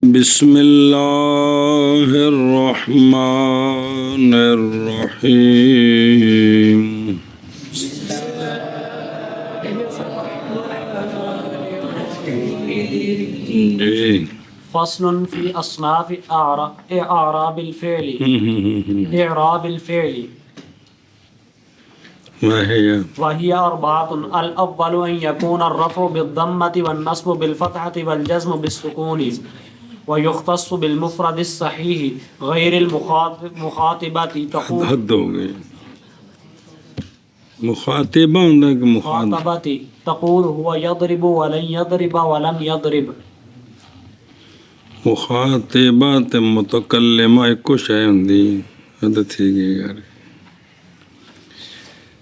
بسم اللہ الرحمن الرحیم جی فصل في أصناف إعراب الفعل وهي أربعة. الأول أن يكون الرفع بالضمة والنصب بالفتحة والجزم بالسكون، ويختص بالمفرد الصحيح غير المخاطبة. تقول حد ہو گئی مخاطبہ ہوں کہ مخاطب مخاطبة تقول هو يضرب ولن يضرب ولم يضرب. مخاطبہ تے متکلمہ ایک شے ہوندی حد تھی گئی یار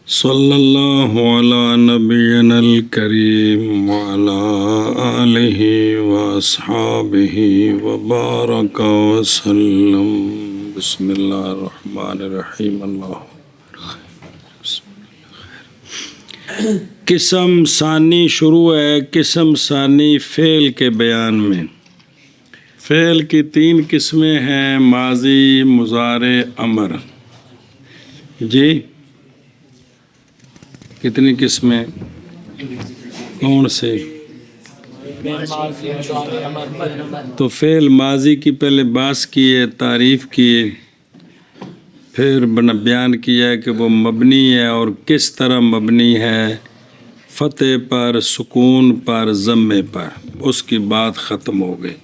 صلی اللہ علی نبینا الکریم وعلی آلہ واصحابہ وبارک وسلم. بسم اللہ الرحمن الرحیم. اللہ قسم ثانی شروع ہے قسم ثانی فعل کے بیان میں. فعل کی تین قسمیں ہیں: ماضی، مضارع، امر. جی کتنی قسمیں؟ کون سے؟ تو فعل ماضی کی پہلے باس کیے، تعریف کیے، پھر بیان کیا کہ وہ مبنی ہے اور کس طرح مبنی ہے، فتح پر، سکون پر، ضمے پر. اس کی بات ختم ہو گئی.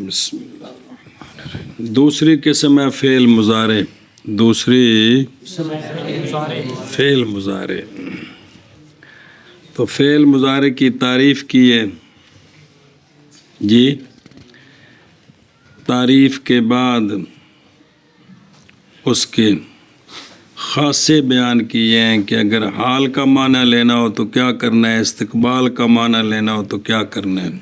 بسم اللہ الرحمن الرحیم. دوسری قسم ہے فعل مضارع. دوسری فعل مضارع. تو فعل مضارع کی تعریف کی ہے. جی تعریف کے بعد اس کے خاصے بیان کیے ہیں کہ اگر حال کا معنی لینا ہو تو کیا کرنا ہے، استقبال کا معنی لینا ہو تو کیا کرنا ہے.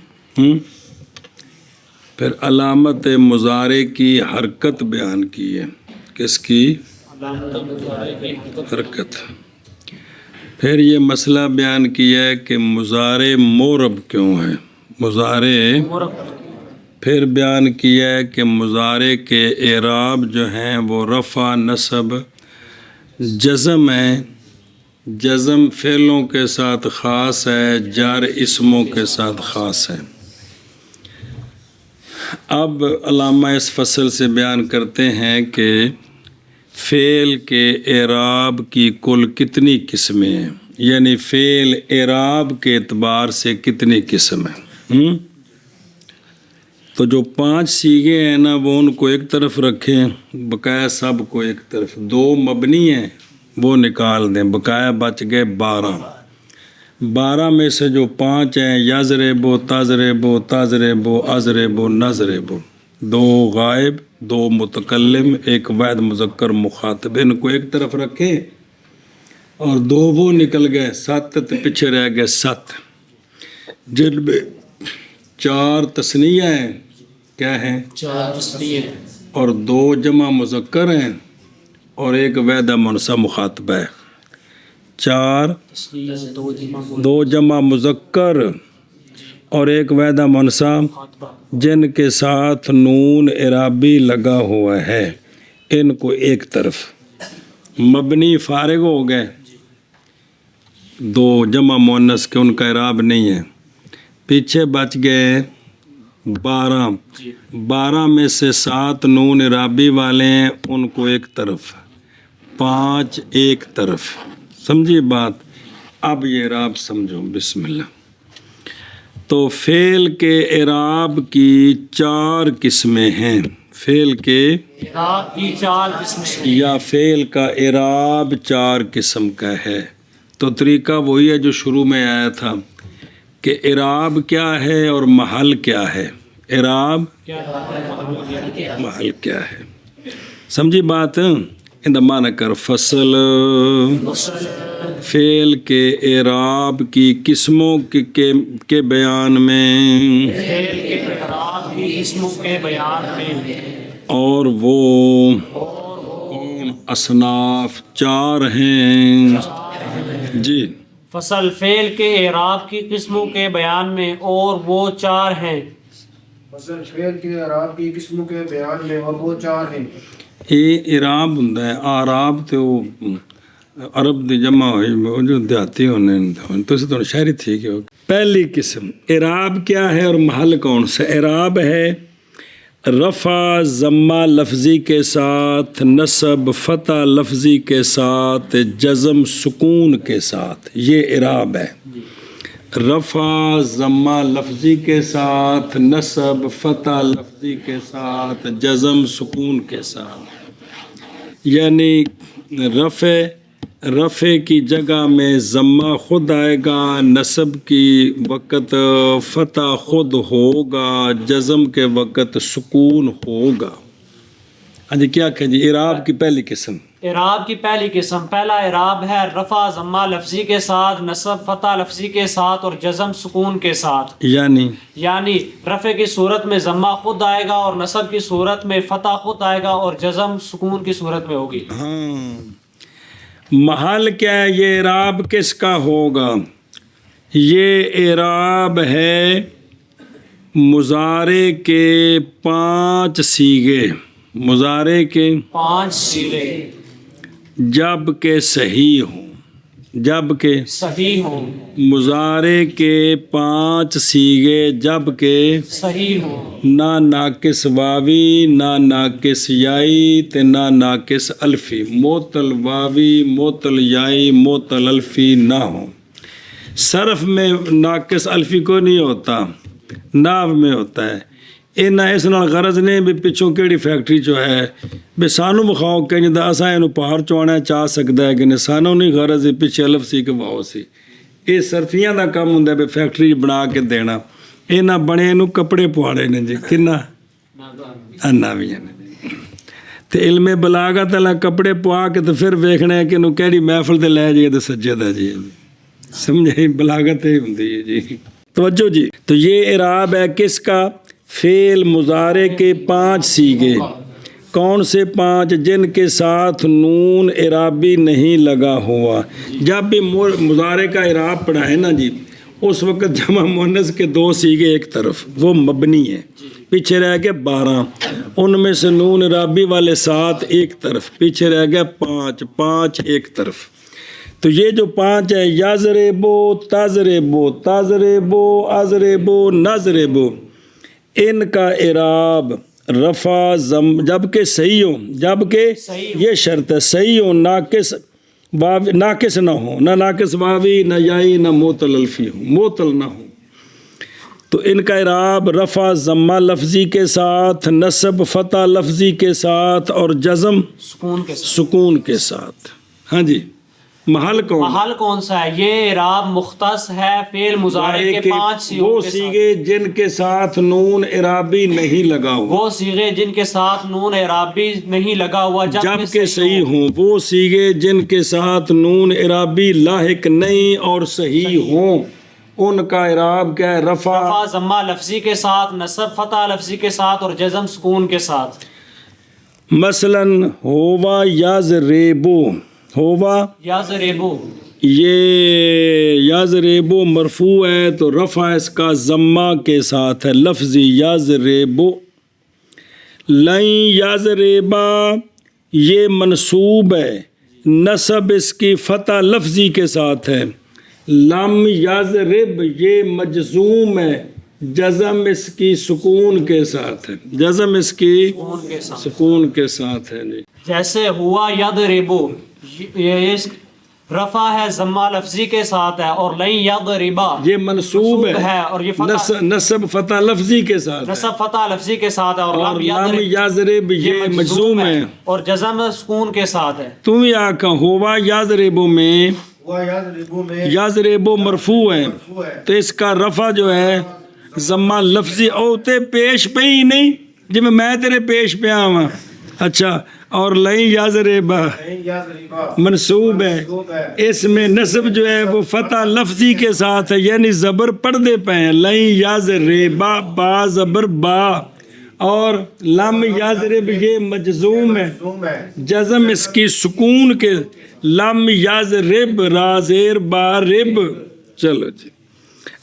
پھر علامت مضارع کی حرکت بیان کی ہے. کس کی؟ حرکت. پھر یہ مسئلہ بیان کیا ہے کہ مضارع مورب کیوں ہے. مضارع پھر بیان کیا ہے کہ مضارع کے اعراب جو ہیں وہ رفع، نصب، جزم ہے. جزم فعلوں کے ساتھ خاص ہے، جار اسموں کے ساتھ خاص ہے. اب علامہ اس فصل سے بیان کرتے ہیں کہ فعل کے اعراب کی کل کتنی قسمیں ہیں، یعنی فعل اعراب کے اعتبار سے کتنی قسم ہیں. تو جو 5 صیغے ہیں نا وہ ان کو ایک طرف رکھیں، بقایا سب کو ایک طرف. 2 مبنی ہیں وہ نکال دیں، بقایا بچ گئے 12. 12 میں سے جو 5 ہیں یضرب، تضرب، تضرب، اضرب، نضرب، 2 غائب، 2 متکلم، 1 واحد مذکر مخاطب. ان کو ایک طرف رکھیں اور 2 وہ نکل گئے، 7 پیچھے رہ گئے 7، جن میں 4 تثنیہ ہیں. کیا ہیں؟ 4 تثنیہ اور 2 جمع مذکر ہیں اور 1 واحد منثی مخاطبہ ہے. 4 2 جمع مذکر اور 1 واحد منثی جن کے ساتھ نون اعرابی لگا ہوا ہے. ان کو ایک طرف. مبنی فارغ ہو گئے، 2 جمع مؤنث کے ان کا اعراب نہیں ہے. پیچھے بچ گئے 12. 12 میں سے 7 نون اعرابی والے ہیں، ان کو ایک طرف، 5 ایک طرف. سمجھیے بات. اب یہ اعراب سمجھو. بسم اللہ. تو فعل کے اعراب کی 4 قسمیں ہیں. فعل کے اعراب کی 4 قسمیں یا فعل کا اعراب 4 قسم کا ہے. تو طریقہ وہی ہے جو شروع میں آیا تھا کہ اعراب کیا ہے اور محل کیا ہے. اعراب محل کیا ہے. سمجھی بات. معنی کر فصل فعل کے اعراب کی قسموں کے بیان میں فعل کے اعراب کی قسموں کے بیان میں اور وہ اصناف 4 ہیں. جی فصل فعل کے اعراب کی قسموں کے بیان میں اور وہ 4 ہیں. مثلا فعل کے اعراب کی قسموں کے بیان میں، اور وہ 4 ہیں۔ ਇਹ ਇਰਾਬ ਹੁੰਦਾ ਹੈ। ਆਰਾਬ ਤੇ ਉਹ ਅਰਬ ਦੀ ਜਮਾ ਹੋਈ, ਉਹ ਜੋ ਦਿਹਾਤੀ ਹੋਣੇ ਨੇ, ਹੁਣ ਤੁਸੀਂ ਤੁਹਾਨੂੰ ਸ਼ਹਿਰੀ ਠੀਕ ਹੋ। پہلی قسم اعراب کیا ہے اور محل کون سا؟ اعراب ہے رفع ضمہ لفظی کے ساتھ، نصب فتح لفظی کے ساتھ، جزم سکون کے ساتھ، یہ اعراب ہے۔ رفع ضمہ لفظی کے ساتھ، نصب فتح لفظی کے ساتھ، جزم سکون کے ساتھ، یعنی رفع کی جگہ میں ضمہ خود آئے گا، نصب کی وقت فتح خود ہوگا، جزم کے وقت سکون ہوگا۔ ہاں جی، کیا کہ جی اعراب کی پہلی قسم؟ اعراب کی پہلی قسم، پہلا اعراب ہے رفع ضمہ لفظی کے ساتھ، نصب فتح لفظی کے ساتھ اور جزم سکون کے ساتھ، یعنی رفع کی صورت میں ضمہ خود آئے گا اور نصب کی صورت میں فتح خود آئے گا اور جزم سکون کی صورت میں ہوگی۔ ہاں، محل کیا ہے؟ یہ اعراب کس کا ہوگا؟ یہ اعراب ہے مضارع کے 5 صیغے، مضارع کے 5 صیغے جب کہ صحیح ہوں، جب کہ صحیح ہوں، مضارع کے 5 صیغے جب کہ صحیح ہوں، نہ ناقص واوی، نہ ناقص یائی تے نہ ناقص الفی، معطل واوی، معطل یائی، معطل الفی نہ ہو۔ صرف میں ناقص الفی کو نہیں ہوتا، ناو میں ہوتا ہے۔ اس نال غرض نہیں بھی پچھوں کیڑی فیکٹری چو ہے بھی سانو مخاؤ کہ جدا اساں اینو پہاڑ چوانا چاہ سکتا ہے کہ نہیں، سانو نہیں غرض پیچھے الف سی کہ واو سی۔ یہ صرفیاں دا کم ہوندا ہے بھی فیکٹری بنا کے دینا۔ یہ نہ بنے نو کپڑے پواڑے نے جی، کنا ناویاں نے جی۔ تے علم بلاغت والا کپڑے پوا کے تو پھر ویکھنا ہے کہ نو کیڑی محفل تے لے جائے تے سجے دا جی، سمجھے؟ بلاغت ہی ہوندی ہے جی۔ توجہ جی، تو یہ اعراب ہے کس کا؟ فعل مضارع کے 5 صیغے۔ کون سے 5؟ جن کے ساتھ نون اعرابی نہیں لگا ہوا۔ جب بھی مضارع کا اعراب پڑھا ہے نا جی، اس وقت جمع مؤنث کے 2 صیغے ایک طرف، وہ مبنی ہیں، پیچھے رہ گئے 12، ان میں سے نون اعرابی والے 7 ایک طرف، پیچھے رہ گئے 5 ایک طرف۔ تو یہ جو 5 ہے، یضربو، تضربو، تضربو، اضربو، نضربو، ان کا اعراب رفع جبکہ صحیح ہو، جبکہ یہ شرط ہے صحیح ہو، ناقص نہ ہو، نہ ناقص واوی، نہ یائی، نہ معطل الفی ہو، معطل نہ ہو۔ تو ان کا اعراب رفع ضمہ لفظی کے ساتھ، نصب فتح لفظی کے ساتھ اور جزم سکون کے ساتھ۔ ہاں جی، محل کون سا ہے؟ یہ اعراب مختص ہے فعل مضارع کے 5 وہ صیغے جن کے ساتھ نون اعرابی نہیں لگا ہوا، وہ صیغے جن کے ساتھ نون اعرابی نہیں لگا ہوا جب کہ صحیح ہوں، وہ صیغے جن کے ساتھ نون اعرابی لاحق نہیں اور صحیح ہوں، ان کا اعراب کیا ہے؟ رفع ضمہ لفظی کے ساتھ، نصب فتح لفظی کے ساتھ اور جزم سکون کے ساتھ۔ مثلا ہوا یضربو، ہوا یضربو، یہ یضربو مرفوع ہے تو رفع اس کا ضمہ کے ساتھ ہے، لفظی یضربو۔ لن یضربا یہ منصوب ہے، نصب اس کی فتح لفظی کے ساتھ ہے۔ لم یضرب یہ مجزوم ہے، جزم اس کی سکون کے ساتھ ہے، جزم اس کی سکون کے ساتھ ہے جی۔ جیسے ہوا یضربو، یہ رفع ہے ضمہ لفظی کے ساتھ ہے، اور لن یضربا یہ منصوب ہے اور یہ نصب فتح لفظی کے ساتھ، نصب فتح لفظی کے ساتھ ہے، اور لم یضرب یہ مجزوم ہے اور جزم سکون کے ساتھ ہے۔ تم یا کہ ہوا یضربو میں یضربو مرفوع ہے تو اس کا رفع جو ہے ضمہ لفظی اوتے پیش پہ ہی نہیں، جی میں تیرے پیش پہ آواں، اچھا، اور لن یضربا منصوب ہے، اس میں نصب جو ہے وہ فتح لفظی کے ساتھ ہے، یعنی زبر پڑھتے پہ ہیں، لن یضربا با زبر با، اور لم یضرب یہ مجزوم ہے، جزم اس کی سکون کے، لم یضرب را زیر با رب۔ چلو جی،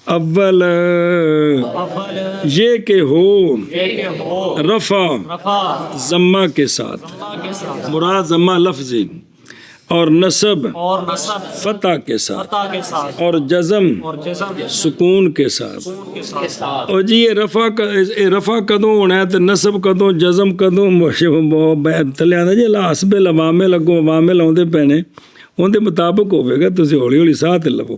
اول اول یہ کہ ہو یہ کہ ہو رفع رفع ضمہ کے ساتھ، ضمہ کے ساتھ مراد ضمہ لفظی، اور نصب اور نصب فتح کے ساتھ، فتح کے ساتھ اور جزم اور جزم سکون کے ساتھ۔ سکون کے ساتھ اور جی یہ رفع کدوں ہونا ہے تو نصب کدوں جزم کدوں تھلے آتا جی حسب العوامل اگوں عوامل آتے پینے اندر مطابق ہوئے گا، تسی ہولی ہولی ساتھ لو۔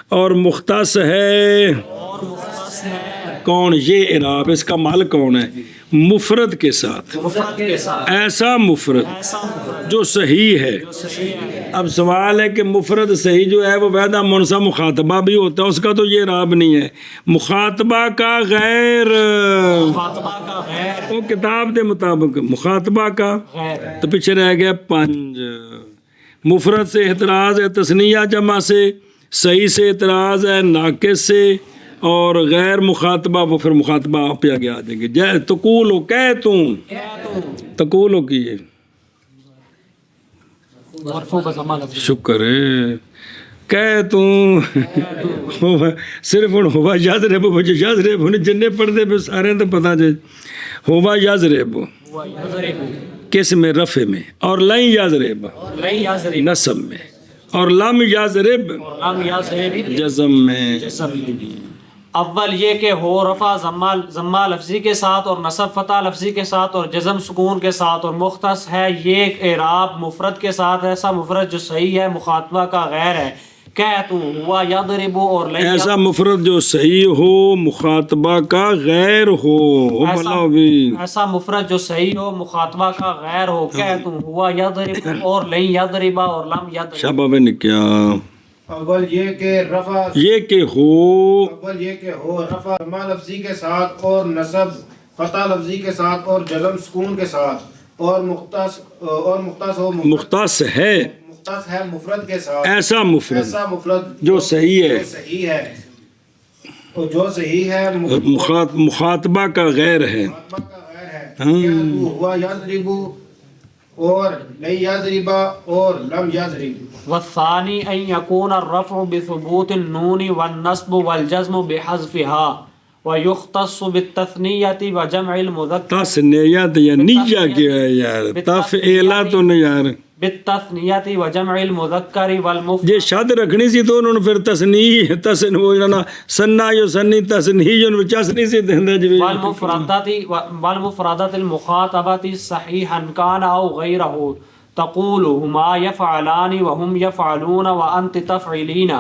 اور مختص ہے اور مختص ہے کون؟ یہ اعراب، اس کا مال کون ہے؟ مفرد کے ساتھ، مفرد کے ساتھ ایسا مفرد ایسا مفرد جو صحیح ہے۔ جو صحیح ہے۔ اب سوال ہے کہ مفرد صحیح جو ہے وہ وحدہ منصب مخاطبہ بھی ہوتا ہے، اس کا تو یہ اعراب نہیں ہے۔ مخاطبہ کا غیر، مخاطبہ کا غیر وہ کتاب دے مطابق مخاطبہ کا غیر تو پیچھے رہ گیا 5۔ مفرد سے اعتراض ہے تثنیہ جمع سے، صحیح سے اعتراض ہے ناقص سے، اور غیر مخاطبہ وہ پھر مخاطبہ آپ آگے آ جائیں گے۔ جے تقولو کہہ تم، تقولو کیے مرفوع بضمہ لفظ شکر ہے کہہ تم صرف ہوں ہوا یاد رہے بچے یاد رہے ہوں جنہیں پڑھتے پہ سارے تو پتہ جائے ہوا یاد رہے ہوا یضرب کس میں رفع میں، اور لن یاد رہے لن یضرب نصب میں، اور لم یاد رہے اور لم یضرب جزم میں۔ اول یہ کہ ہو رفع ضمہ لفظی کے ساتھ اور نصب فتح لفظی کے ساتھ اور جزم سکون کے ساتھ، اور مختص ہے یہ اعراب مفرد کے ساتھ، ایسا مفرد جو صحیح ہے مخاطبہ کا غیر ہے۔ کہہ تو ہوا یضرب اور لن ایسا مفرد جو صحیح ہو مخاطبہ کا غیر ہو، بلاؤ بھی ایسا مفرد جو صحیح ہو مخاطبہ کا غیر ہو۔ کہہ تو ہوا یضرب اور لن یضرب اور لم یضرب۔ شابہ نے کیا اول یہ کہ رفع یہ کہ ہو اول یہ کہ ہو رفع ضمہ لفظی کے ساتھ اور نصب فتح لفظی کے ساتھ اور جزم سکون کے ساتھ، اور مختص ہو مختص ہے مختص ہے مفرد کے ساتھ، ایسا مفرد ایسا مفرد جو صحیح ہے، جو صحیح ہے اور جو صحیح ہے مخاطبہ کا غیر ہے۔ مخاطبہ کا غیر ہے۔ کہہ تو ہوا یضرب اور لن یضرب اور لم یضرب۔ والثانی ان یکون الرفع بثبوت النون والنصب والجزم بحذفها ويختص بالتثنیۃ وجمع المذکر تثنیت یا نیہ کیا ہے یار، تفعیلہ تو نہیں یار، بالتثنیۃ وجمع المذکر والمفرد۔ یہ شد رکھنی سی تو انہوں نے پھر تسنیح تسن وہ جانا سنا یو سنی تسنیح جو چسنی سی دیندے جو والمفردات المخاطبۃ صحیحا کان او غیرہ تقول ہما یفعلان وهم یفعلون وانت تفعلین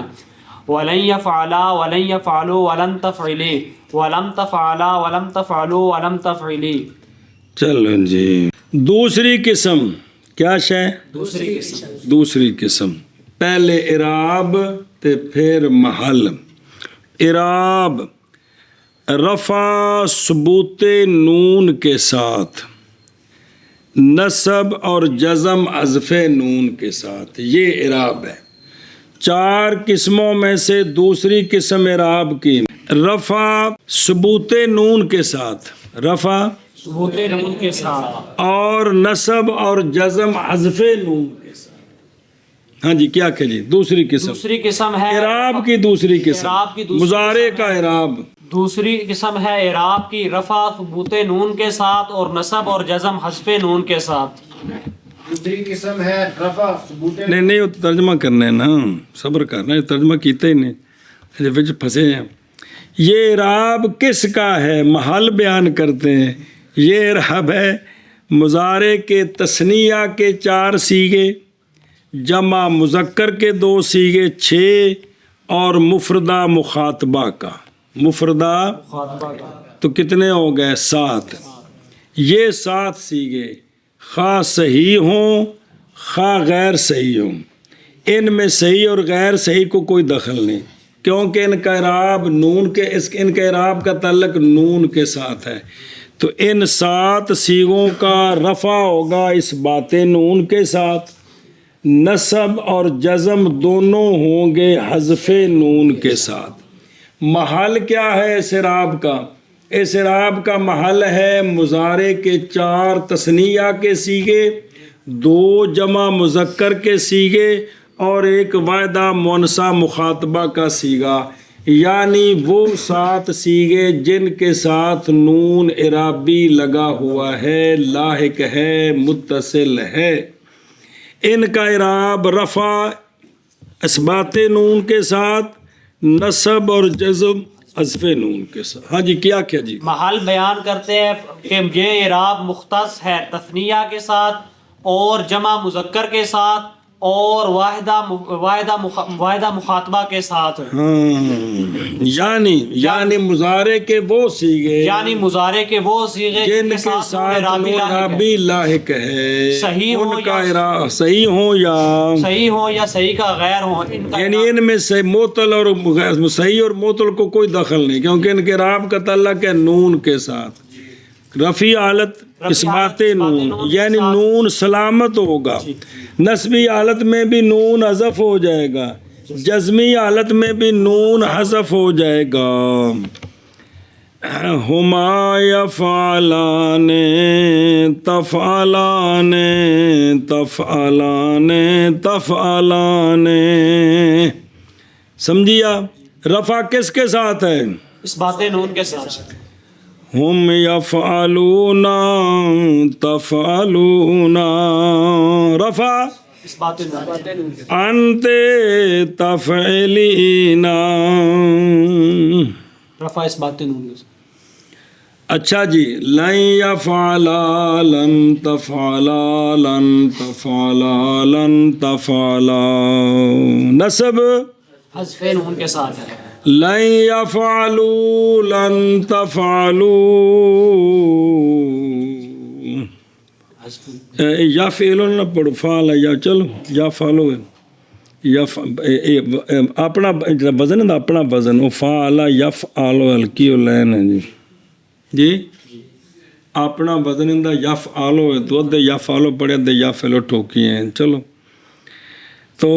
ولن یفعلا ولن یفعلوا ولن تفعلی ولم تفعلا ولم تفعلوا ولم تفعلی۔ چلو جی دوسری قسم کیا شے؟ دوسری قسم دوسری قسم پہلے اعراب تے پھر محل۔ اعراب رفع ثبوت نون کے ساتھ، نصب اور جزم حذف نون کے ساتھ، یہ اعراب ہے۔ 4 قسموں میں سے دوسری قسم اعراب کی رفع ثبوت نون کے ساتھ، رفع ثبوت نون کے ساتھ اور نصب اور جزم حذف نون کے ساتھ۔ ہاں جی کیا کہ جی دوسری قسم دوسری قسم ہے اعراب کی دوسری قسم اعراب کی دوسری مضارع کا اعراب۔ دوسری قسم ہے اعراب کی رفع ثبوت نون کے ساتھ اور نصب اور جزم حذف نون کے ساتھ۔ دوسری قسم ہے رفع ثبوت نہیں وہ ترجمہ کرنا ہے نا، صبر کرنا ہے، ترجمہ کیتے ہی نہیں وچ پھنسے ہیں۔ یہ اعراب کس کا ہے؟ محل بیان کرتے ہیں۔ یہ اعراب ہے مضارع کے تثنیہ کے 4 صیغے، جمع مذکر کے 2 صیغے 6، اور مفردہ مخاطبہ کا مفردہ تو کتنے ہو گئے؟ 7۔ یہ 7 صیغے خواہ صحیح ہوں خواہ غیر صحیح ہوں، ان میں صحیح اور غیر صحیح کو کوئی دخل نہیں، کیونکہ ان کا اعراب نون کے ان کا اعراب کا تعلق نون کے ساتھ ہے۔ تو ان 7 صیغوں کا رفع ہوگا اس بات نون کے ساتھ، نصب اور جزم دونوں ہوں گے حذف نون کے ساتھ۔ محل کیا ہے اس اعراب کا؟ اس اعراب کا محل ہے مضارع کے 4 تثنیہ کے صیغے، 2 جمع مذکر کے صیغے اور 1 واحدہ مؤنثہ مخاطبہ کا صیغہ۔ یعنی وہ 7 صیغے جن کے ساتھ نون اعرابی لگا ہوا ہے، لاحق ہے، متصل ہے، ان کا اعراب رفع اثبات نون کے ساتھ، نصب اور جزم حذف نون کے ساتھ۔ ہاں جی، کیا جی؟ محل بیان کرتے ہیں کہ یہ اعراب مختص ہے تثنیہ کے ساتھ اور جمع مذکر کے ساتھ اور واحدہ مخاطبہ کے ساتھ، یعنی مضارع کے وہ صیغے، یعنی مضارع کے وہ صیغے جن کے ساتھ نون اعرابی لاحق ہے، صحیح ہو ان کا اعراب صحیح ہو یا صحیح کا غیر ہو، ان کا یعنی ان میں سے معطل اور صحیح اور معطل کو کوئی دخل نہیں، کیونکہ ان کے اعراب کا تعلق ہے نون کے ساتھ۔ رفیع حالت اثبات نون، یعنی نون سلامت ہوگا، نصبی حالت میں بھی نون حذف ہو جائے گا، جزمی حالت میں بھی نون حذف ہو جائے گا۔ ہما یفعلان تفعلان تفعلان تفعلان، سمجھیا؟ رفع کس کے ساتھ ہے؟ اثبات نون کے ساتھ۔ ہم یفعلون تفعلون، رفع اثبات نون، انت تفعلین، رفع اثبات نون کے ساتھ۔ اچھا جی، لن یفعلا لن تفعلا لن تفعلا لن تفعلا، نصب حذف نون کے ساتھ ہے۔ لن یفعلوا لن تفعلوا، یا فعلون نہ پڑھو، فعل یا، چلو یا فعلو، یا اپنا وزن ہے نا، اپنا وزن، وہ فعل یفعل ہلکی لین ہے جی اپنا وزن ہے یفعل تو ادھے یفعل پڑھے ادھے یفعل ٹھوکی ہیں، چلو تو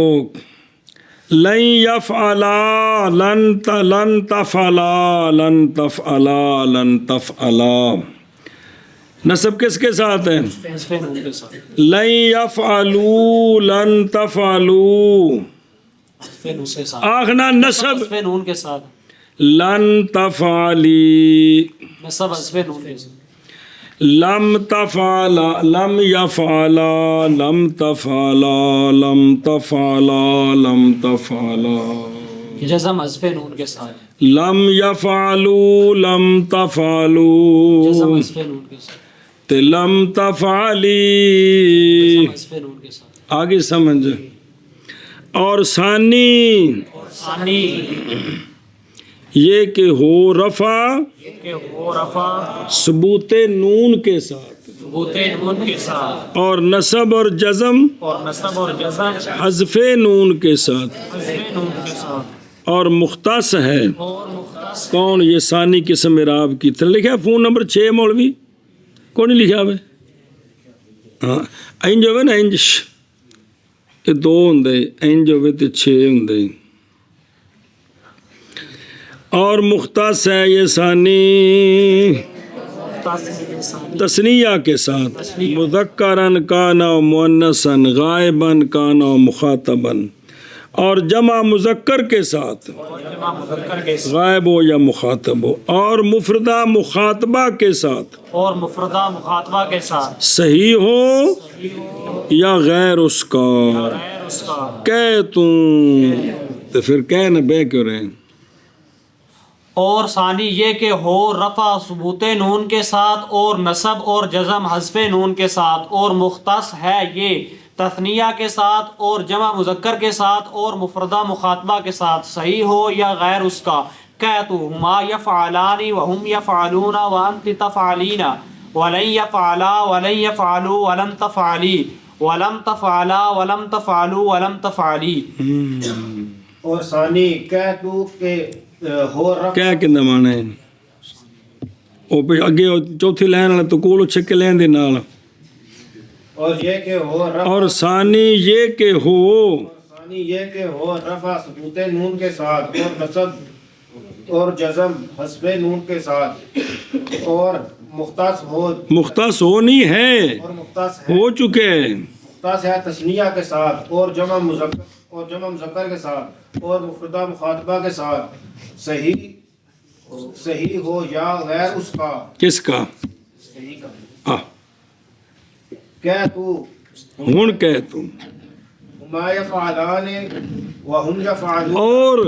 لن یفعلا لن تفعلا لن تفعلا لن تفعلا، نصب کس کے ساتھ ہے؟ حذف نون کے ساتھ۔ لن یفعلوا لن تفعلوا، حذف نون کے ساتھ، آخنا نصب حذف نون کے ساتھ، لن تفعلی، نصب حذف نون کے ساتھ۔ لم تفعلا لم یفعلا لم تفعلا لم تفعلا لم تفعلا، جزم حذف نون کے ساتھ، لم یفعلوا لم تفعلوا، جزم حذف نون کے ساتھ، لم تفعلی، جزم حذف نون کے ساتھ۔ آگے سمجھ۔ اور ثانی ثانی یہ کہ ہو رفع کہ وہ رفع ثبوت نون کے ساتھ ثبوت نون کے ساتھ اور نصب اور جزم اور نصب اور جزم حذف نون کے ساتھ حذف نون کے ساتھ اور مختص ہے۔ اور مختص کون؟ یہ ثانی قسم اعراب کی طرح لکھا ہے فون نمبر 6 مولوی کون نہیں لکھا ہوئے؟ ہاں انج ہوئے نا، انج یہ 2 ہوں، انج ہوئے تو 6 ہوں۔ اور مختص ہے یہ ثانی تثنیہ کے ساتھ، مذکرن کانا و مؤنثن، غائبن کانا و مخاطبن، اور جمع مذکر کے ساتھ جمع مذکر کے ساتھ غائب ہو یا مخاطب ہو، اور مفردہ مخاطبہ کے ساتھ اور مفردہ مخاطبہ کے ساتھ صحیح ہو یا غیر اس کا، غیر اس کا کہہ تم تو پھر کہہ نہ بے کیوں رہے۔ اور ثانی یہ کہ ہو رفع ثبوت نون کے ساتھ اور نصب اور جزم حذف نون کے ساتھ، اور مختص ہے یہ تثنیہ کے ساتھ اور جمع مذکر کے ساتھ اور مفردہ مخاطبہ کے ساتھ صحیح ہو یا غیر اس کا، کہتو ہما یفعلان وہم یفعلون وانت تفعلین ولن یفعلا ولن یفعلوا ولم تفعلی ولم تفعلا ولم تفعلوا ولم تفعلی۔ اور ثانی کہہ تو کہ ہو رفع کیا کہنا مانا ہے؟ وہ پہ اگے چوتھی لائن والا تو کول چھکے لین دے نال، اور یہ کہ ہو رفع اور ثانی یہ کہ ہو ثانی یہ کہ ہو رفع ثبوت نون کے ساتھ اور نصب اور جزم حذف نون کے ساتھ، اور مختص ہونی ہے، اور مختص ہے ہو چکے، مختص ہے تثنیہ کے ساتھ اور جمع مذکر اور جمع مذکر کے ساتھ اور مفردہ مخاطبہ کے ساتھ صحیح ہو یا غیر اس کا کس کا صحیح کا کہہ تو ہن کہہ تو ما یفعلان وهم یفعلون اور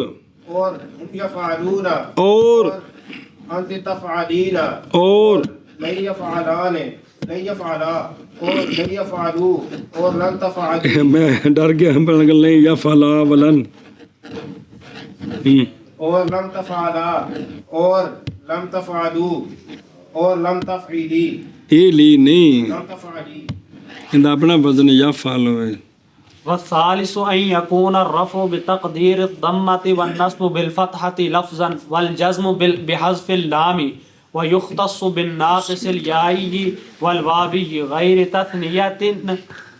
ہم یفعلون اور انت تفعلین اور لن یفعلان لن یفعلا اور لن یفعلو اور لن تفعلوا میں ڈر گیا ہم پر نہیں یا فلا ولن اور لم تفعلا اور لم تفعلو اور لم تفعلی اے لی نہیں لم تفعلی اندہ اپنا وزن یا فالو ہے والثالث أن يكون الرفع بتقدير الضمة والنصب بالفتحة لفظا والجزم بحذف اللام ويختص بالناقص اليائي والواوي غير تثنية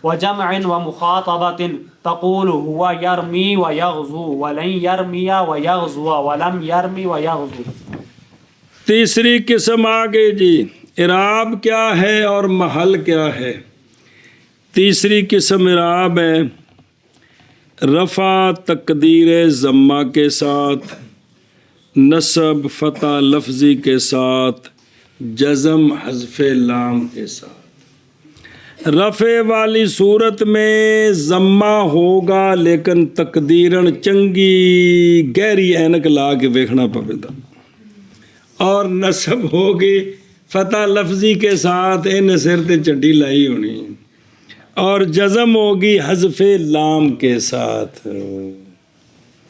وجمع ومخاطبة تقول هو يرمي ويغزو ولن يرمي ويغزو ولم يرمي ويغزو. تیسری قسم آگے جی اعراب کیا ہے اور محل کیا ہے. تیسری قسم اعراب ہے رفع تقدیر ضمہ کے ساتھ، نصب فتح لفظی کے ساتھ، جزم حذف لام کے ساتھ. رفع والی صورت میں ضمہ ہوگا لیکن تقدیرن چنگی گہری اینک لا کے ویکھنا پوے گا، اور نصب ہوگی فتح لفظی کے ساتھ ان سر تے چڈی لائی ہونی، اور جزم ہوگی حذف لام کے ساتھ.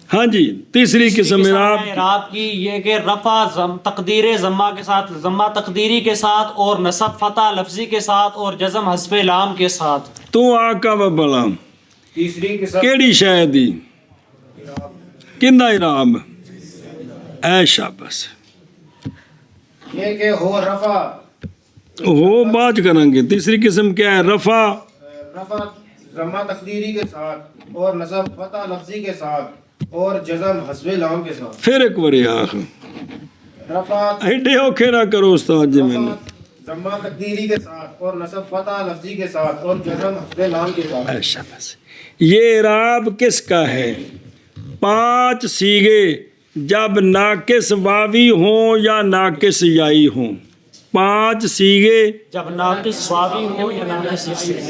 ہاں جی تیسری قسم اعراب کی یہ کہ رفع تقدیر ضمہ کے ساتھ، ضمہ تقدیری کے ساتھ، اور نصب فتح لفظی کے ساتھ، اور جزم حذف لام کے ساتھ. تو آقا و بلا تیسری قسم کیڑی شے دی کندا اعراب اے شاباش یہ کہ ہو رفع ہو بات کریں گے. تیسری قسم کیا ہے؟ رفع ضمہ تقدیری کے ساتھ اور نصب فتح لفظی کے ساتھ اور جزم حذف لام کے ساتھ. پھر ایک باری آخ رفع ایڈے اوکھے نہ کرو استاد جی میں نے. ضمہ تقدیری کے ساتھ اور نصب فتح لفظی کے ساتھ اور جزم حذف لام کے ساتھ. اے شاباش. یہ اعراب کس کا ہے؟ 5 صیغے جب ناقص واوی ہوں یا ناقص یائی ہوں. 5 صیغے جب ناقص واوی ہو یا ناقص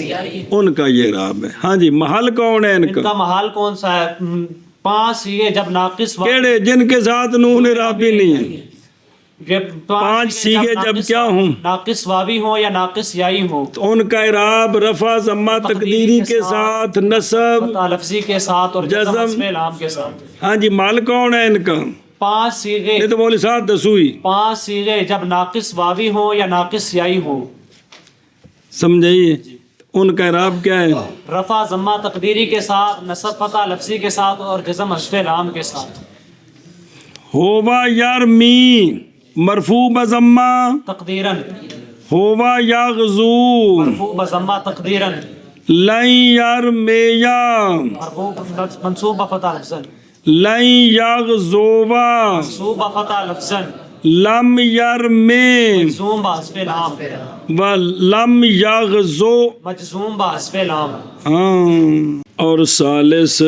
یائی، ان کا یہ اعراب ہے. ہاں جی محل کون ہے ان ان کا کا؟ محل کون سا ہے؟ 5 صیغے جب ناقص کیڑے جن کے ساتھ نون اعرابی نہیں ہے. 5 صیغے جب کیا ہوں؟ ناقص واوی ہو یا ناقص یائی ہو. تو ان کا اعراب رفع ضمہ تقدیری کے ساتھ، نصب فتح لفظی کے ساتھ اور جزم جزم. حذف لام کے ساتھ. ہاں جی محل کون ہے ان کا؟ 5 صیغے، یہ تو بولی ساتھ دسوئی 5 صیغے جب ناقص واوی ہو یا ناقص یائی ہو. سمجھائیے. ان کا اعراب کیا ہے؟ رفع ضمہ تقدیری کے ساتھ، نصب فتح لفظی کے ساتھ اور جزم حذف لام کے ساتھ. ہووا یرمی مرفوع بضمہ، تقدیراً ہووا یغزو مرفوع بضمہ تقدیراً، لن یرمیا مرفوع منصوب فتح لفظاً، لن یغزوا منصوب فتح لفظاً، لم یرمی مجزوم بحذف لام، ولم یغزو. مجزوم بحذف لام. ہاں. اور ثالث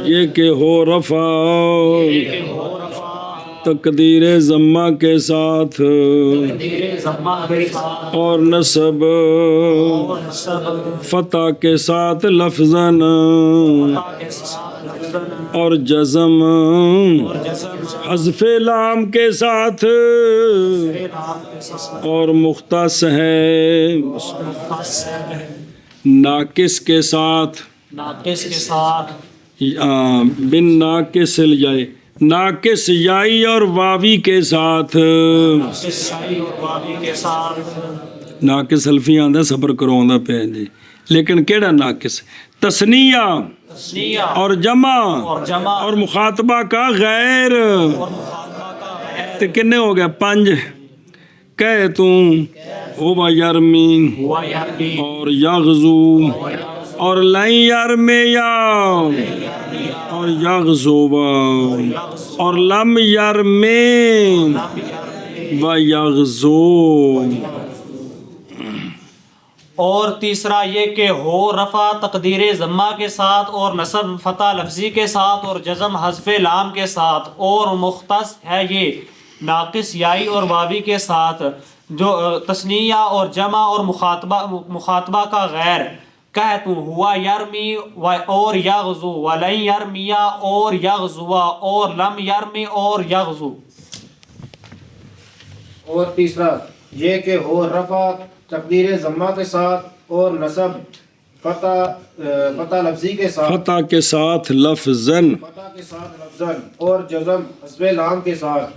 یہ کہ ہو رفع تقدیر ضمہ کے ساتھ تقدیر ضمہ کے ساتھ اور نصب اور نصب فتح کے ساتھ لفظاً کے ساتھ لفظاً اور جزم اور جزم حذف لام کے ساتھ لام کے ساتھ اور مختص ہے مختص ہے ناقص کے ساتھ، ناقص کے ساتھ بن ناقص جائے ناقص یائی اور واوی کے ساتھ. ناقص شائی اور واوی کے ساتھ. ناقص الفی آندا صبر کرو آندا پہ جی، لیکن کیڑا ناقص؟ تثنیہ تثنیہ اور جمع اور جمع اور مخاطبہ کا غیر. اور مخاطبہ کا غیر. تو کنے ہو گیا 5. کہہ تم ہوا یرمی ہوا یرمی اور یغزو اور لن یرمیا اور یغزوبا اور لم یرمی و یغزو. اور تیسرا یہ کہ ہو رفع تقدیر ضمہ کے ساتھ اور نصب فتح لفظی کے ساتھ اور جزم حذف لام کے ساتھ، اور مختص ہے یہ ناقص یائی اور واوی کے ساتھ، جو تثنیہ اور جمع اور مخاطبہ کا غیر، کہ تو ہوا یرمی اور یغزو، ولن یرمیا اور یغزوا، اور لم یرمی اور یغزو۔ اور تیسرا یہ کہ ہو رفع تقدیر ضمہ کے ساتھ اور نصب فتح لفظی کے ساتھ، فتح کے ساتھ لفظاً، فتح کے ساتھ لفظاً، اور جزم حذف لام کے ساتھ،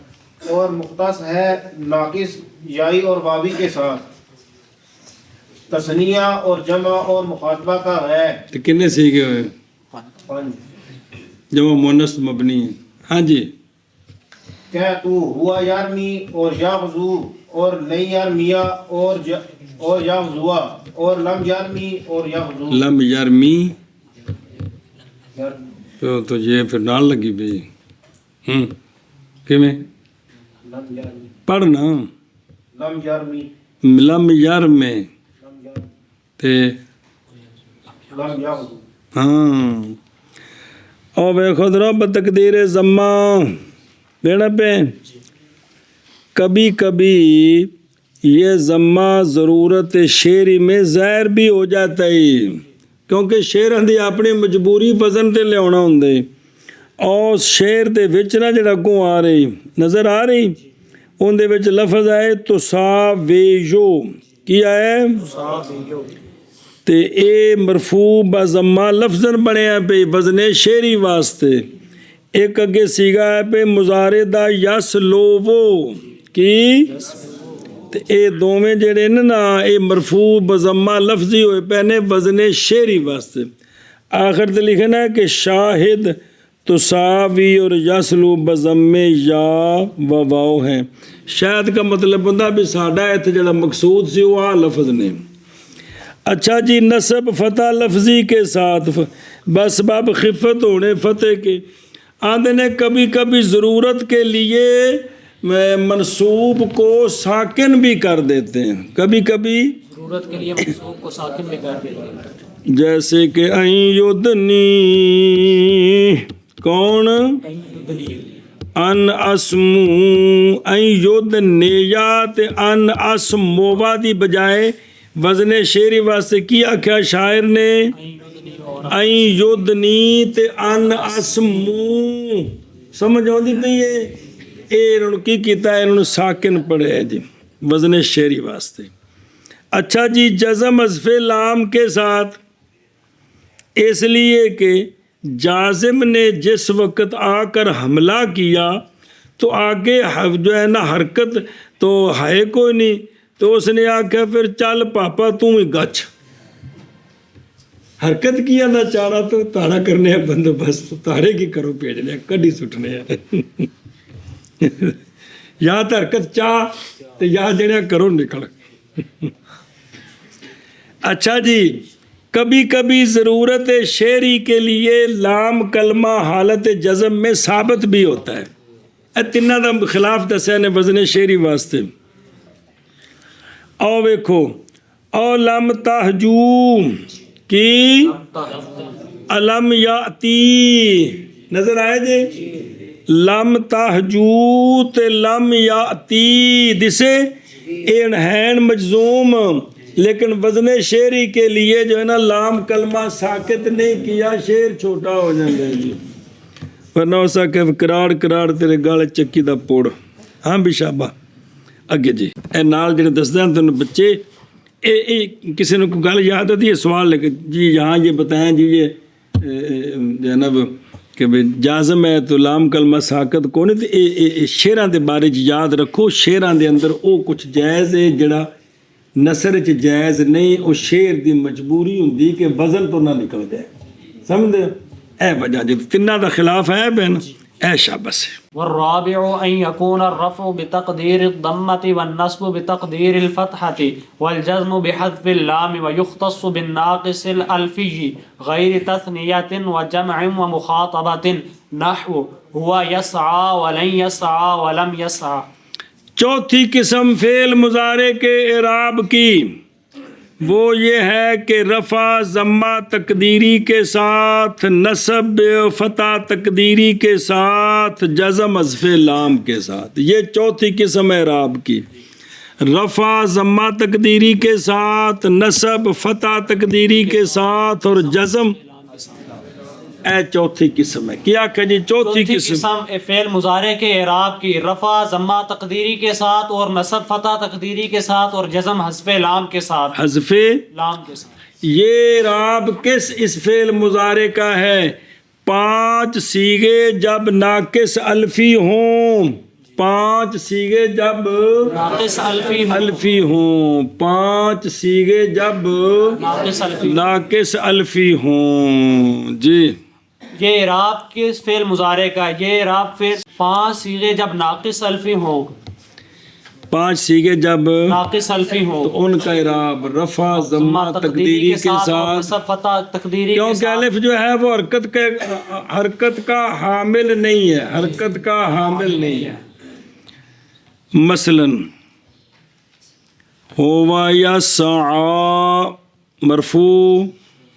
اور مختص ہے ناقص یائی اور واوی کے ساتھ، تثنیہ اور جمع اور مخاطبہ کا غیر۔ تو کنے سیکھے ہوئے؟ جمع مونس مبنی ہے۔ ہاں جی، کہ تو ہوا یارمی اور یغزو، اور نہیں یارمیا اور یغزوا، اور لم یارمی اور یغزو۔ لم یرمی تو یہ پھر ڈال لگی بھی کیویں لم یارمی، پڑھنا لم یارمی، لم یرمے لم یارمی، تے لم یغزو۔ ہاں او بے خود رب تقدیر ضمہ بیڑا پہ کبھی کبھی یہ ضمہ ضرورت شعری میں ظاہر بھی ہو جاتا ہے، کیونکہ شعر دی اپنی مجبوری وزن تے لیاونا ہوندے، اور شعر دے وچ نہ جڑا کو آ رہی نظر آ رہی ان دے وچ لفظ آئے تساویو، کی آئے تے اے مرفوع بضمہ لفظاً بنیا پہ وزن شعری واسطے، ایک اگے سیگا ہے پہ مضارع دا یس لوو کی، تے اے دوویں جڑے نا اے مرفوع بضمہ لفظی ہوئے پہنے وزن شعری واسطے۔ آخر تے لکھنا ہے کہ شاہد تساوی اور یسلو بضم یا و واو ہیں، شاید کا مطلب ہوندہ بھی ساڈا ایتھے جڑا مقصود سی وہ آ لفظ نے۔ اچھا جی، نصب فتح لفظی کے ساتھ بس باب خفت ہونے فتح کے آندے نے کبھی کبھی ضرورت کے لیے منصوب کو ساکن بھی کر دیتے ہیں، کبھی کبھی ضرورت کے لیے منصوب کو ساکن بھی کر دیتے ہیں، جیسے کہ این یدنی کون ان اسمو، این یدنیات ان اسمو دی بجائے وزن شعری واسطے کی آکھیا شاعر نے این یدنی تے ان اسمو، سمجھ آندی پئی ہے؟ اے انہوں کی کیتا ہے، انہوں ساکن پڑھے ہے جی وزن شعری واسطے۔ اچھا جی، جزم حذف لام کے ساتھ اس لیے کہ جازم نے جس وقت آ کر حملہ کیا تو آگے جو ہے نا حرکت تو ہے کوئی نہیں، تو اس نے آکھا پھر چل پاپا تم ہی گچھ، حرکت کیا نہ چاہا تو تارا کرنے ہے بندوبست، تارے کی کرو بھیجنے کڈی سٹنے ہیں یا تو حرکت چاہ تو یا جڑے کرو نکل۔ اچھا جی، کبھی کبھی ضرورت شعری کے لیے لام کلمہ حالت جزم میں ثابت بھی ہوتا ہے، اے تینہ دا خلاف دسیا نے وزن شعری واسطے۔ او ویکھو، او لم تہجو کی علم یاتی، نظر آئے جی، لم تہجو تے لم یاتی دسے این ہین مجزوم، لیکن وزن شعری کے لیے جو ہے نا لام کلمہ ساکت نہیں کیا، شعر چھوٹا ہو جاتا ہے جی، ورنہ ہو سکے کراڑ کراڑ تیرے گال چکی دا پوڑ۔ ہاں بھی شابہ اگے جی، اے نال جڑے دسدے ہیں تینوں بچے، اے کسی نے کوئی گل یاد آتی ہے سوال لے کے جی یہاں یہ بتائیں جی یہ جناب کہ جازم ہے تو لام کلمہ ساکت کون ہے، اے شعراں دے بارے یاد رکھو، شعراں دے اندر او کچھ جائز ہے جڑا نثر چ جائز نہیں، او شعر دی مجبوری ہوندی کہ وزن تو نہ نکل جائے، سمجھے؟ اے وجہ جی تنہ دا خلاف ہے بہن، اے شابس ہے۔ والرابع أن يكون الرفع بتقدير الضمة والنصب بتقدير الفتحة والجزم بحذف اللام ويختص بالناقص الألفي غير تثنية وجمع ومخاطبة نحو هو يسعى ولن يسعى ولم يسعى۔ چوتھی قسم فعل مضارع کے اعراب کی وہ یہ ہے کہ رفع ضمہ تقدیری کے ساتھ، نصب فتح تقدیری کے ساتھ، جزم حذف لام کے ساتھ. یہ چوتھی قسم ہے اعراب کی. رفع ضمہ تقدیری کے ساتھ، نصب فتح تقدیری کے ساتھ اور جزم اے چوتھی قسم ہے. کیا کہ جی چوتھی قسم فعل مضارع کے اعراب کی رفع ضمہ تقدیری کے ساتھ اور نصب فتح تقدیری کے ساتھ اور جزم حذف لام کے ساتھ. حذف لام کے ساتھ. یہ اعراب کس اس فعل مضارع کا ہے؟ 5 صیغے جب ناقص الفی ہوں. 5 صیغے جب ناقص الفی ہوں. الفی ہوں. 5 صیغے جب ناقص الفی. ناقص الفی ہوں. جی یہ اعراب کس فعل مضارع کا؟ یہ اعراب فعل 5 صیغے جب ناقص الفی ہوں. 5 صیغے جب ناقص الفی ہوں تو ان کا اعراب رفع ضمہ تقدیری کے اور ساتھ، نصب فتح تقدیری کے کیونکہ ساتھ. الف جو ہے وہ حرکت کا حامل نہیں ہے. حرکت کا حامل نہیں ہے. مثلا ہوا یسعى مرفوع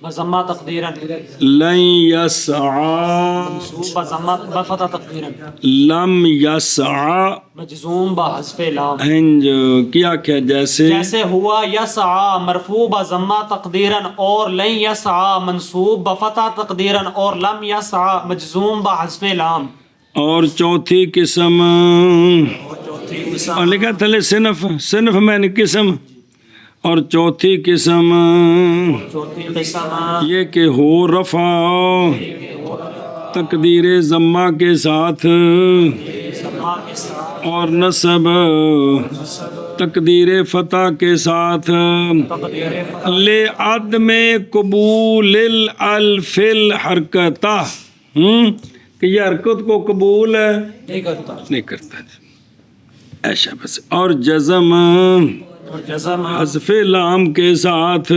بضمہ تقدیرا، لن یسعى منصوب بضمہ بفتح تقدیرا، لم یسعى مجزوم بحذف لام. ہنج کیا جیسے جیسے ہوا یسعى مرفوع بضمہ تقدیرا اور لن یسعى منصوب بفتح تقدیرا اور لم یسعى مجزوم بحذف لام. اور چوتھی قسم اور لکھا تھلے صنف میں نے قسم. اور چوتھی قسم یہ کہ ہو رفع تقدیر ضمہ کے ساتھ اور نصب تقدیر فتح کے ساتھ، لعدم قبول الالف الحرکتہ، کہ یہ حرکت کو قبول نہیں کرتا. ایسا بس. اور جزم حذف لام کے ساتھ.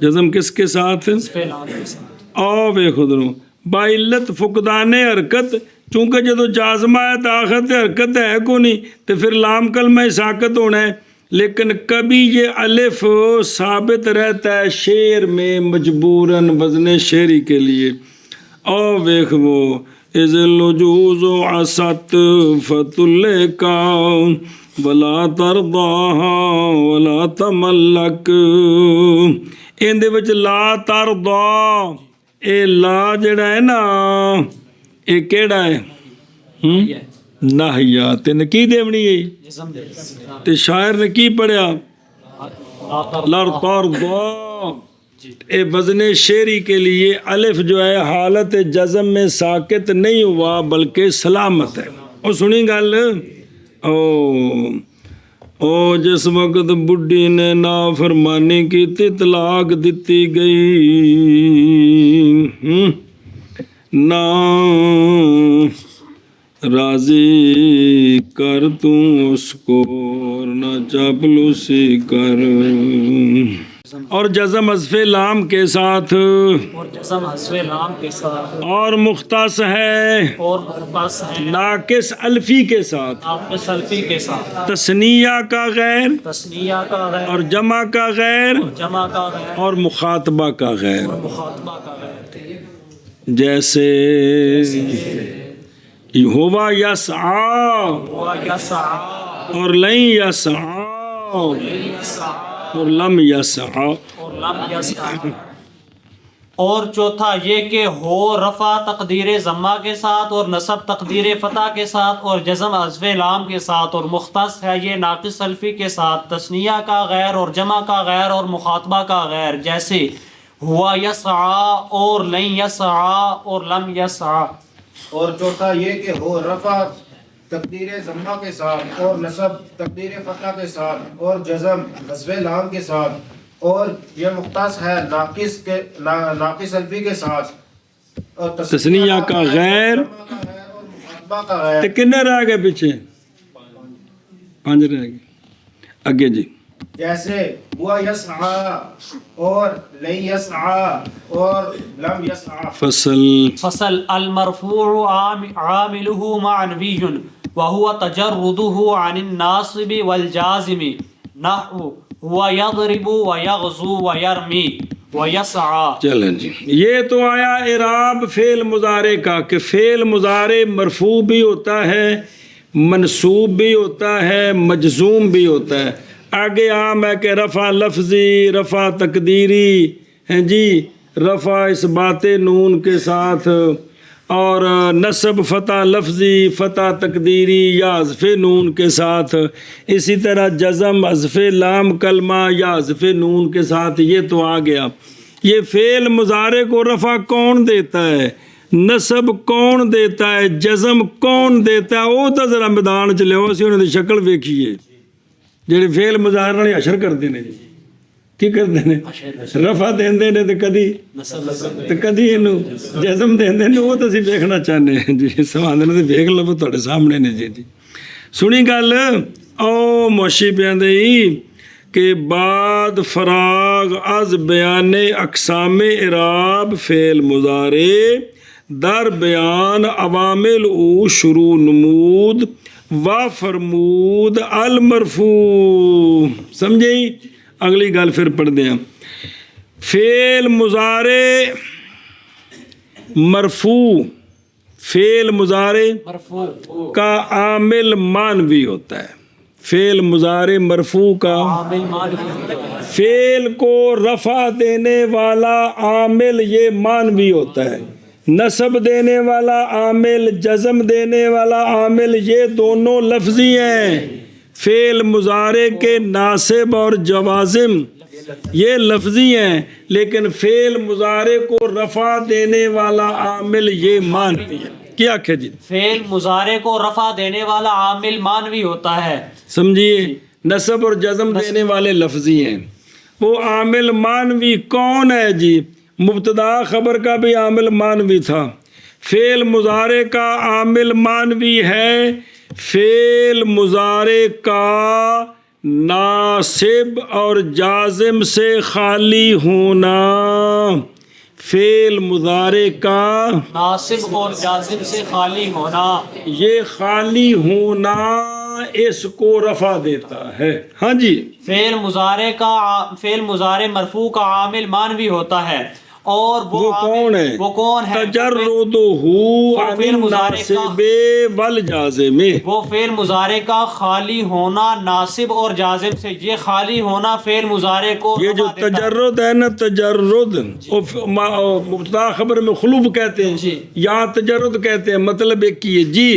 جزم کس کے ساتھ؟ او بے خدرو باعلت فقدان حرکت، چونکہ جدو جازمہ ہے طاقت حرکت ہے کو نہیں تو پھر لام کلمہ ساکت ہونا ہے. لیکن کبھی یہ الف ثابت رہتا ہے شعر میں مجبوراً وزن شعری کے لیے. او بیخ وہ اذ الوجوز عصت فتلکا ولا ترضاها ولا تملک. ان دے وچ لا ترضا اے لا جڑا ہے نا اے کیڑا ہے؟ ناہیا. تین کی دیونی ہے تے شاعر نے کی پڑھیا؟ لا ترضا. اے وزن شعری کے لیے الف جو ہے حالت جزم میں ساکت نہیں ہوا بلکہ سلامت ہے. اور سنی گل او جس وقت بڈھی نے نافرمانی کی تے طلاق دیتی گئی، نہ راضی کر تم اس کو نہ چاپلوسی کر. اور جزم حذف لام کے ساتھ اور جزم حذف لام کے ساتھ اور مختص ہے اور مختص ہے ناقص الفی کے ساتھ. ناقص الفی کے ساتھ تثنیہ کا غیر تثنیہ کا غیر اور جمع کا غیر جمع کا غیر اور مخاطبہ کا غیر. مخاطبہ کا غیر. جیسے ہوا یسعى ہوا یسعى اور لن یسعى اور لم یسعى اور لم یسعى. اور چوتھا یہ کہ ہو رفع تقدیر ضمہ کے ساتھ اور نصب تقدیر فتح کے ساتھ اور جزم حذف لام کے ساتھ اور مختص ہے یہ ناقص الفی کے ساتھ تثنیہ کا غیر اور جمع کا غیر اور مخاطبہ کا غیر. جیسے ہوا یسعى اور لن یسعى اور لم یسعى. اور چوتھا یہ کہ ہو رفع تقدیر ضمہ کے ساتھ اور نصب تقدیر فتح کے ساتھ اور جزم حذف لام کے ساتھ اور یہ مختص ہے ناقص الفی کے ساتھ اور تثنیہ کا غیر اور مخاطبہ کا غیر. کتنے رہ گئے پیچھے؟ 5 رہ گئے. آگے جی. جیسے ہوا یسعى اور لن یسعى اور لم یسعى. فصل المرفوع عامله معنوی وهو تجرده عن الناصب والجازم، نحو وَيَضْرِبُ وَيَغْزُو وَيَرْمِي وَيَسْعَى. چلیں جی، یہ تو آیا اعراب فعل مضارع کا کہ فعل مضارع مرفوع بھی ہوتا ہے، منصوب بھی ہوتا ہے، مجزوم بھی ہوتا ہے. آگے عام ہے کہ رفع لفظی، رفع تقدیری ہیں جی، رفع اس بات نون کے ساتھ، اور نصب فتح لفظی، فتح تقدیری یا حذف نون کے ساتھ. اسی طرح جزم حذف لام کلمہ یا حذف نون کے ساتھ. یہ تو آ گیا. یہ فعل مضارع کو رفع کون دیتا ہے، نصب کون دیتا ہے، جزم کون دیتا ہے، وہ تو ذرا میدان چ لو، اسی انہوں نے شکل ویکھیے جڑے فعل مضارع والے حشر کرتے ہیں جی. کی کرتے ہیں؟ رفع دیندے نے تے کدی اینو جزم دیندے نے. وہ تو اسی ویکھنا چاہنے ہیں جی. سمجھدے نے تے ویکھ لو تہاڈے سامنے نے جی. سنی گل او موشی پیاندے کہ بعد فراغ از بیان اقسام اعراب فعل مضارع در بیان عوامل او شروع نمود و فرمود المرفوع. سمجھے؟ اگلی گل پھر پڑھ دیں. فعل مضارع مرفوع، فعل مضارع مرفوع کا عامل مانوی ہوتا ہے. فعل مضارع مرفوع کا عامل مانوی ہوتا ہے. فعل کو رفع دینے والا عامل یہ مانوی ہوتا ہے. نصب دینے والا عامل، جزم دینے والا عامل، یہ دونوں لفظی ہیں. فعل مضارع کے ناصب اور جوازم یہ لفظی ہیں، لیکن فعل مضارع کو رفع دینے والا عامل یہ مانوی ہے. کیا کہ جی فعل مضارع کو رفع دینے والا عامل مانوی ہوتا ہے. سمجھیے، نصب اور جزم دینے والے لفظی ہیں. وہ عامل مانوی کون ہے جی؟ مبتدا خبر کا بھی عامل مانوی تھا. فعل مضارع کا عامل مانوی ہے فعل مضارع کا ناصب اور جازم سے خالی ہونا. فعل مضارع کا ناصب اور جازم سے خالی ہونا، یہ خالی ہونا اس کو رفع دیتا ہے. ہاں جی، فعل مضارع مرفوع کا عامل مانوی ہوتا ہے. اور وہ کون ہے؟ وہ کون ہے؟ تجردہ عن الناصب والجازم. وہ فعل مضارع کا خالی ہونا ناصب اور جازم سے. یہ خالی ہونا فعل مضارع کو یہ جو رفع دیتا ہے. تجرد ہے نا، تجرد مبتدا خبر میں خلوف کہتے ہیں جی. یا تجرد کہتے ہیں، مطلب ایک ہی ہے جی.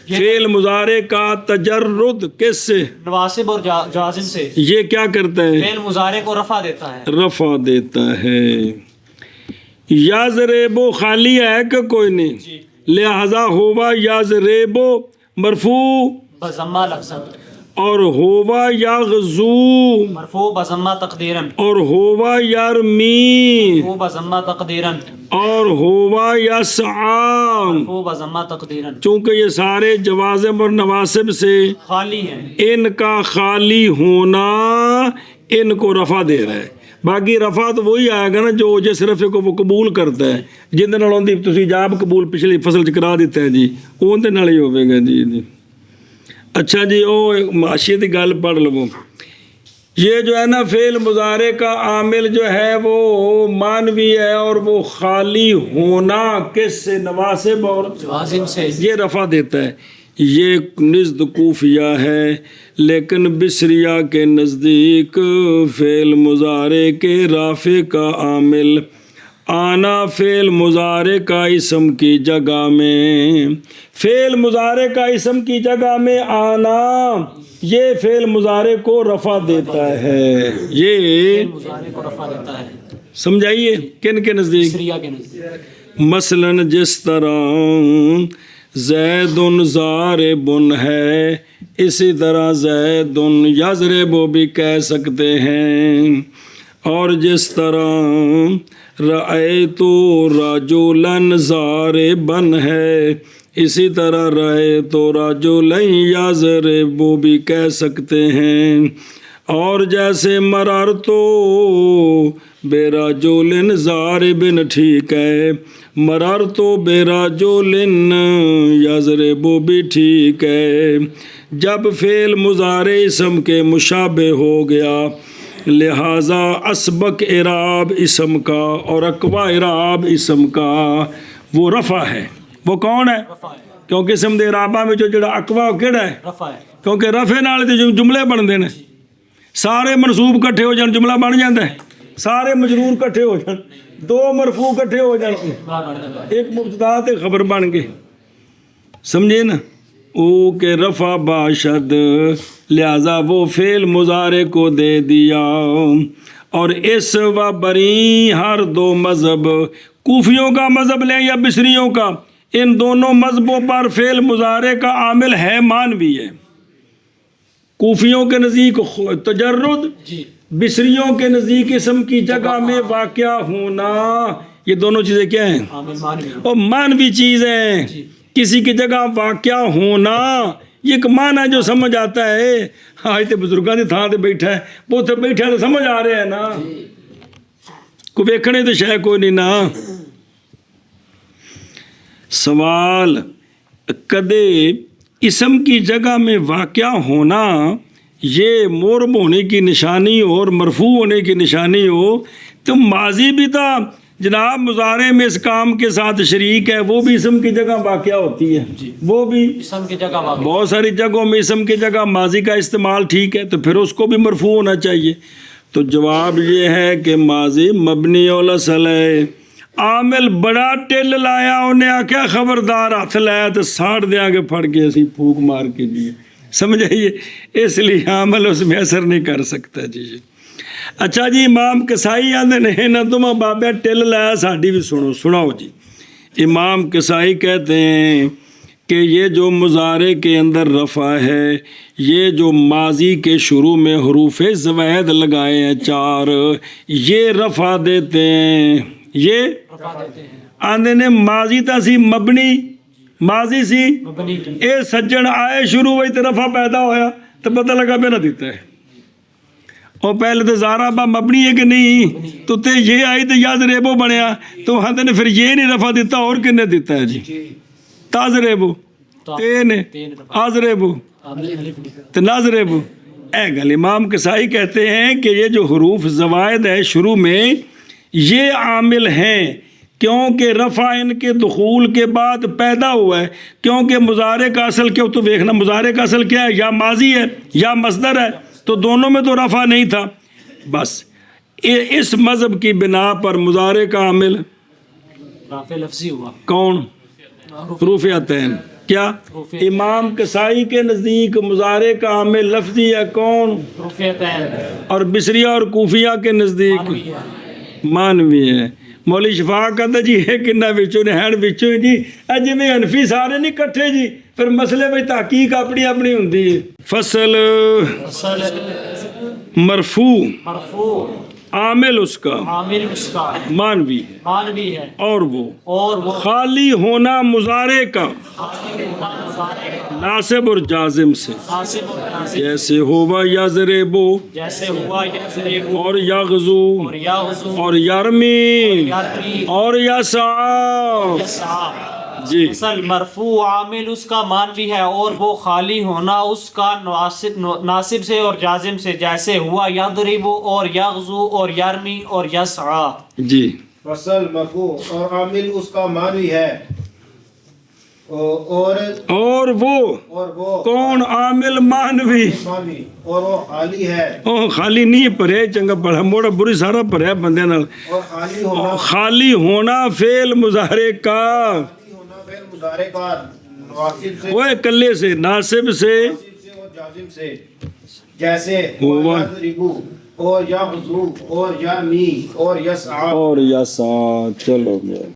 فعل مضارع کا تجرد کس سے؟ نواسب اور جازم سے. یہ کیا کرتا ہے؟ فعل مضارع کو رفع دیتا ہے. رفع دیتا ہے. یضرب خالی ہے کہ کوئی نہیں؟ جی. لہذا ہوا یضرب مرفوع بضمہ لفظاً، اور ہوا یغزو مرفوع بضمہ تقدیراً، اور ہوا یرمی مرفوع بضمہ تقدیراً، اور ہوا یسعی. مرفوع بضمہ تقدیراً. چونکہ یہ سارے جوازم اور نواسب سے خالی ہیں. ان کا خالی ہونا ان کو رفع دے رہا ہے. باقی رفع تو وہی آئے گا نا جو جس رفع کو وہ قبول کرتا ہے. جن دے نال ہوندی تسی جاب قبول پچھلی فصل چ کرا دیتا ہے جی، اون دے نال ہی ہوے گا جی. اچھا جی، او معاشیت کی گل پڑھ لو. یہ جو ہے نا فعل مضارع کا عامل جو ہے وہ مانوی ہے، اور وہ خالی ہونا کس سے؟ نواسب اور جوازم سے. یہ رفع دیتا ہے. یہ نزد کوفیہ ہے، لیکن بصریہ کے نزدیک فعل مضارع کے رافع کا عامل آنا فعل مضارع کا اسم کی جگہ میں، فعل مضارع کا اسم کی جگہ میں آنا یہ فعل مضارع کو رفع دیتا ہے. یہ مضارع کو رفع دیتا ہے. سمجھائیے کن کے نزدیک؟ سریہ کے نزدیک. مثلا جس طرح زید ضارب ہے، اسی طرح زید یضرب بھی کہہ سکتے ہیں. اور جس طرح رأیت رجلا ضاربا ہے، اسی طرح رأیت رجلا یضرب بھی کہہ سکتے ہیں. اور جیسے مررت برجل ضارب ٹھیک ہے، مرر تو براجولن یضرب بھی ٹھیک ہے. جب فعل مضارع اسم کے مشابہ ہو گیا لہذا اسبق اعراب اسم کا اور اقوا اعراب اسم کا وہ رفع ہے. وہ کون ہے؟ رفع ہے. کیونکہ اسم دے اعراباں وچ جڑا اقوا وہ کیڑا ہے؟ رفع ہے. کیونکہ رفع نال تے جملے بنتے ہیں. سارے منصوب کٹھے ہو جان جملہ بن جاتا ہے. سارے مجرور کٹھے ہو جان دو مرفوع کٹھے ہو جان ایک مبتدا تے خبر بن گئے. سمجھے نا؟ او کہ رفع باشد لہذا وہ فعل مضارع کو دے دیا. اور اس و بری ہر دو مذہب کوفیوں کا مذہب لیں یا بصریوں کا ان دونوں مذہبوں پر فعل مضارع کا عامل ہے مانوی ہے. کوفیوں کے نزدیک تجرد جی. بصریوں کے نزدیک اسم کی جگہ میں واقع ہونا. یہ دونوں چیزیں کیا ہیں؟ عامل مانوی. وہ مانوی چیز ہیں. کسی کی جگہ واقع ہونا یہ ایک معنی جو سمجھ آتا ہے. آج تے بزرگاں دی تھاں تے بیٹھا ہے وہ تے بیٹھا تو سمجھ آ رہا ہے نا. کوئی ویکھنے تو شے کوئی نہیں نا. سوال کدے اسم کی جگہ میں واقع ہونا یہ معرب ہونے کی نشانی ہو اور مرفوع ہونے کی نشانی ہو تو ماضی بھی تھا جناب مضارع میں اس کام کے ساتھ شریک ہے وہ بھی اسم کی جگہ واقع ہوتی ہے. وہ بھی اسم کی جگہ واقع. بہت ساری جگہوں میں اسم کی جگہ ماضی کا استعمال ٹھیک ہے تو پھر اس کو بھی مرفوع ہونا چاہیے. تو جواب یہ ہے کہ ماضی مبنی الاصل ہے. عامل بڑا ٹل لایا انہیں آکھیا خبردار ہاتھ لایا تو ساڑ دیا کے پھڑ کے اسی پھوک مار کے دیے. سمجھ آئیے اس لیے عامل اس میں اثر نہیں کر سکتا. جی اچھا جی امام کسائی آدھے نہیں نہ تم بابا ٹل لایا ساڑی بھی سناؤ جی. امام کسائی کہتے ہیں کہ یہ جو مضارع کے اندر رفع ہے یہ جو ماضی کے شروع میں حروف زوائد لگائے ہیں 4 یہ رفع دیتے ہیں. یہ رفع دیتے ہیں. آندے نے ماضی تا سی مبنی ماضی سی مبنی. اے سجن آئے شروع ہوئی تو رفع پیدا ہویا تو پتہ لگا میرا دیتا ہے. اور پہلے تو زارا با مبنی ہے کہ نہیں تو تے یہ آئی تو یضربو بنیا تو ہاں نے پھر یہ نہیں رفع دیتا اور کنے دیتا ہے جی تازربو تے نے آزربو تو نازربو. اے گل امام کسائی کہتے ہیں کہ یہ جو حروف زوائد ہے شروع میں یہ عامل ہیں کیونکہ رفع ان کے دخول کے بعد پیدا ہوا ہے. کیونکہ مضارع کا اصل کیا تو دیکھنا مضارع کا اصل کیا ہے یا ماضی ہے یا مصدر ہے تو دونوں میں تو رفع نہیں تھا. بس اس مذہب کی بنا پر مضارع کا عامل رافع لفظی ہوا. کون؟ رفعتین. کیا امام کسائی کے نزدیک مضارع کا عامل لفظی ہے کون؟ رفعتین. اور بصریہ اور کوفیہ کے نزدیک مانوی ہے. مولی شفا کہتا جی یہ کنہ وچوں نے ہین وچوں جی جی میں حنفی سارے نہیں کٹھے جی پھر مسئلے میں تحقیق اپنی اپنی ہوندی ہے. فصل مرفوع مرفوع عامل اس کا عامل اس کا مانوی مانوی ہے اور وہ خالی ہونا مضارع کا ناصب اور جازم سے جیسے ہوا یضربو جیسے ہوا یضربو اور یغزو اور یغزو اور یرمی اور یسعی. جی اصل مرفوع عامل اس کا مانوی ہے اور وہ خالی ہونا اس کا ناصب سے اور جازم سے جیسے ہوا یضرب اور یغزو اور یرمی اور یسعی. جی فصل مرفوع اور عامل اس کا مانوی ہے اور وہ کون عامل مانوی مانوی اور وہ خالی ہے. او خالی نہیں پڑھے چنگا پڑھا موڑا بری سارا پڑھا بندے نال. اور خالی ہونا فعل مضارع کا مضارع کا ناصب سے وہ کلے سے ناصب سے اور جازم سے جیسے ہوا یضربو اور یغزو اور یرمی اور یسعی اور یسعی. چلو